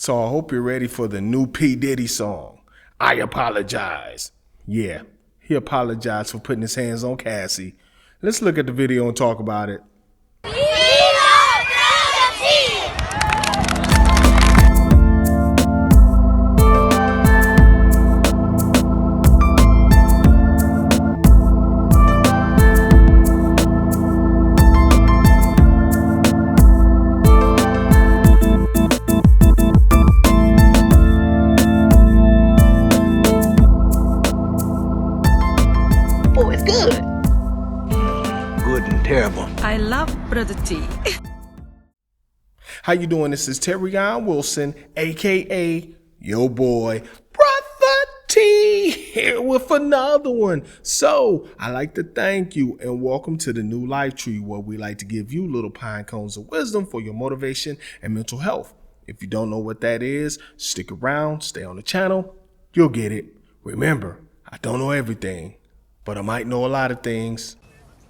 So I hope you're ready for the new P. Diddy song, I Apologize. Yeah, he apologized for putting his hands on Cassie. Let's look at the video and talk about it. Terrible. I love Brotha T. How you doing? This is Terrion Wilson, aka your boy Brotha T, here with another one. So I like to thank you and welcome to the new Life Tree, where we like to give you little pine cones of wisdom for your motivation and mental health. If you don't know what that is, stick around, stay on the channel, you'll get it. Remember, I don't know everything, but I might know a lot of things.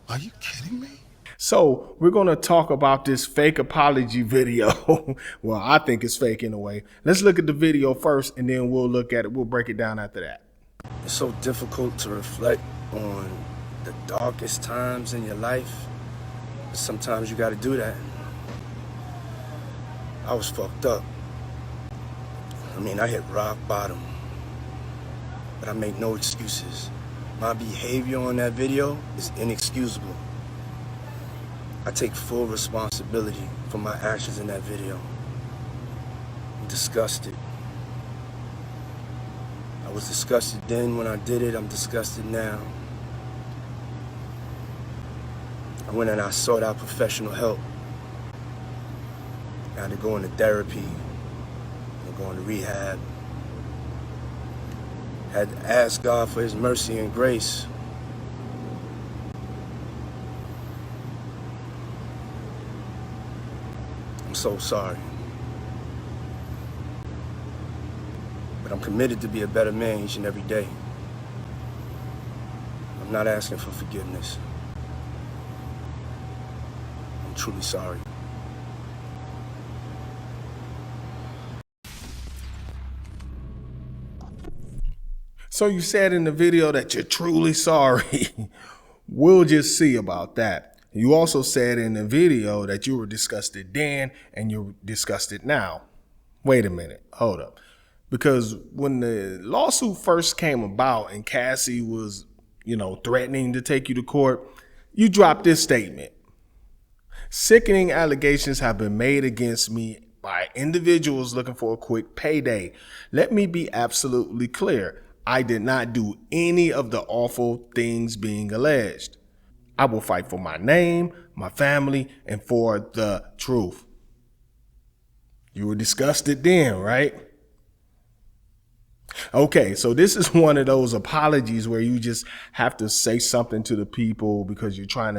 Are you kidding me? So we're going to talk about this fake apology video. Well, I think it's fake in a way. Let's look at the video first, and then we'll look at it. We'll break it down after that. It's so difficult to reflect on the darkest times in your life. But sometimes you got to do that. I was fucked up. I hit rock bottom. But I make no excuses. My behavior on that video is inexcusable. I take full responsibility for my actions in that video. I'm disgusted. I was disgusted then when I did it. I'm disgusted now. I went and I sought out professional help. I had to go into therapy. I'm going to rehab. Had to ask God for his mercy and grace. I'm so sorry. But I'm committed to be a better man each and every day. I'm not asking for forgiveness. I'm truly sorry. So you said in the video that you're truly sorry. We'll just see about that. You also said in the video that you were disgusted then and you're disgusted now. Wait a minute, hold up. Because when the lawsuit first came about and Cassie was, threatening to take you to court, you dropped this statement. Sickening allegations have been made against me by individuals looking for a quick payday. Let me be absolutely clear. I did not do any of the awful things being alleged. I will fight for my name, my family, and for the truth. You were disgusted then, right? Okay, so this is one of those apologies where you just have to say something to the people because you're trying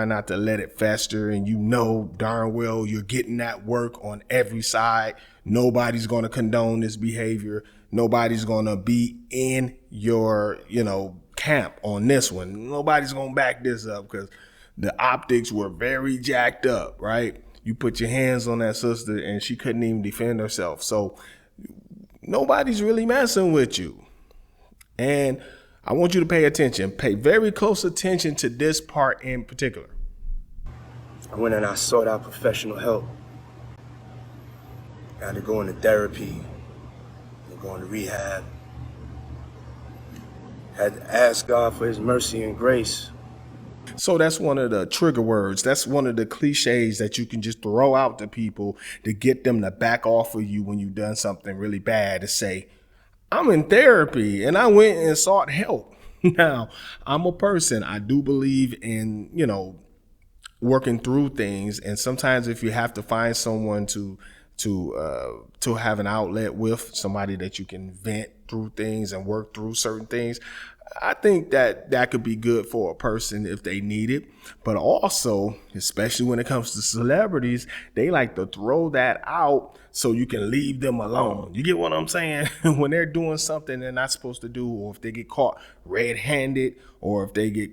not to let it fester, and you know darn well you're getting that work on every side. Nobody's going to condone this behavior. Nobody's going to be in your, camp on this one. Nobody's going to back this up because the optics were very jacked up, right? You put your hands on that sister and she couldn't even defend herself. So nobody's really messing with you. And I want you to pay attention. Pay very close attention to this part in particular. I went and I sought out professional help. I had to go into therapy. Going to rehab. Had to ask God for his mercy and grace. So that's one of the trigger words. That's one of the cliches that you can just throw out to people to get them to back off of you when you've done something really bad, to say, I'm in therapy and I went and sought help. Now, I'm a person. I do believe in, working through things. And sometimes if you have to find someone to have an outlet with, somebody that you can vent through things and work through certain things, I think that could be good for a person if they need it. But also, especially when it comes to celebrities, they like to throw that out so you can leave them alone. You get what I'm saying? When they're doing something they're not supposed to do, or if they get caught red-handed, or if they get,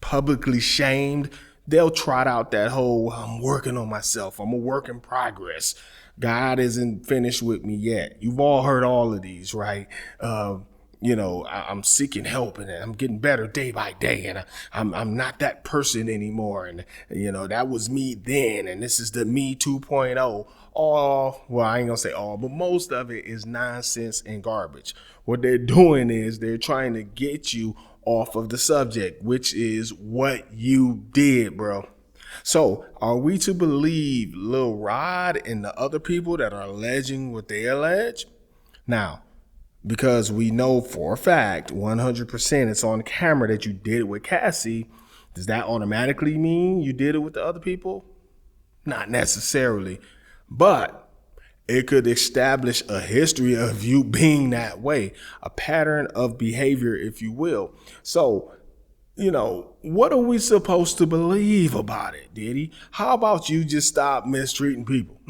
publicly shamed, they'll trot out that whole, I'm working on myself, I'm a work in progress, God isn't finished with me yet. You've all heard all of these, right? I'm seeking help and I'm getting better day by day, and I'm not that person anymore, and that was me then, and this is the me 2.0. All, well, I ain't gonna say all, but most of it is nonsense and garbage. What they're doing is they're trying to get you off of the subject, which is what you did, bro. So are we to believe Lil Rod and the other people that are alleging what they allege? Now, because we know for a fact 100% it's on camera that you did it with Cassie, does that automatically mean you did it with the other people? Not necessarily, but it could establish a history of you being that way, a pattern of behavior, if you will. So, what are we supposed to believe about it, Diddy? How about you just stop mistreating people?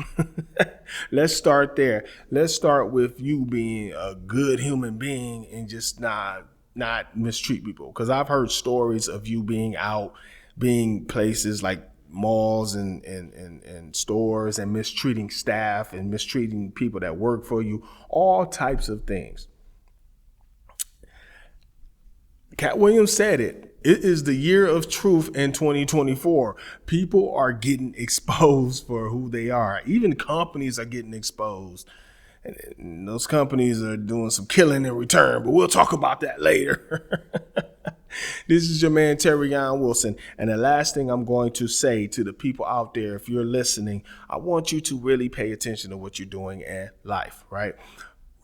Let's start there. Let's start with you being a good human being and just not mistreat people. Because I've heard stories of you being out, being places like malls and stores, and mistreating staff and mistreating people that work for you, all types of things. Cat Williams said it. It is the year of truth in 2024. People are getting exposed for who they are. Even companies are getting exposed. And those companies are doing some killing in return, but we'll talk about that later. This is your man, Terrion Wilson. And the last thing I'm going to say to the people out there, if you're listening, I want you to really pay attention to what you're doing in life, right?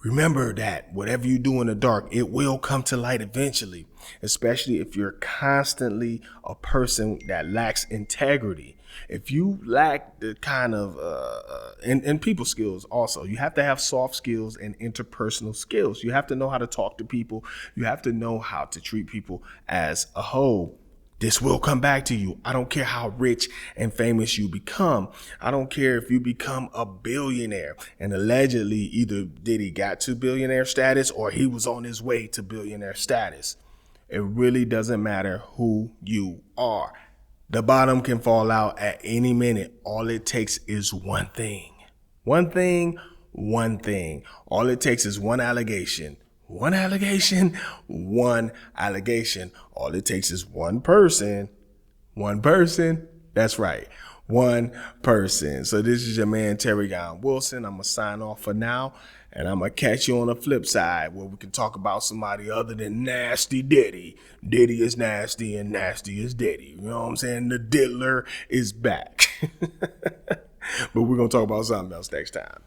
Remember that whatever you do in the dark, it will come to light eventually, especially if you're constantly a person that lacks integrity. If you lack the kind of, and people skills also, you have to have soft skills and interpersonal skills. You have to know how to talk to people. You have to know how to treat people as a whole. This will come back to you. I don't care how rich and famous you become. I don't care if you become a billionaire. And allegedly, either Diddy got to billionaire status or he was on his way to billionaire status. It really doesn't matter who you are. The bottom can fall out at any minute. All it takes is one thing. One thing. All it takes is one allegation. One allegation. All it takes is one person. That's right. One person. So this is your man, Terrion Wilson. I'm going to sign off for now. And I'm going to catch you on the flip side where we can talk about somebody other than nasty Diddy. Diddy is nasty and nasty is Diddy. You know what I'm saying? The diddler is back. But we're going to talk about something else next time.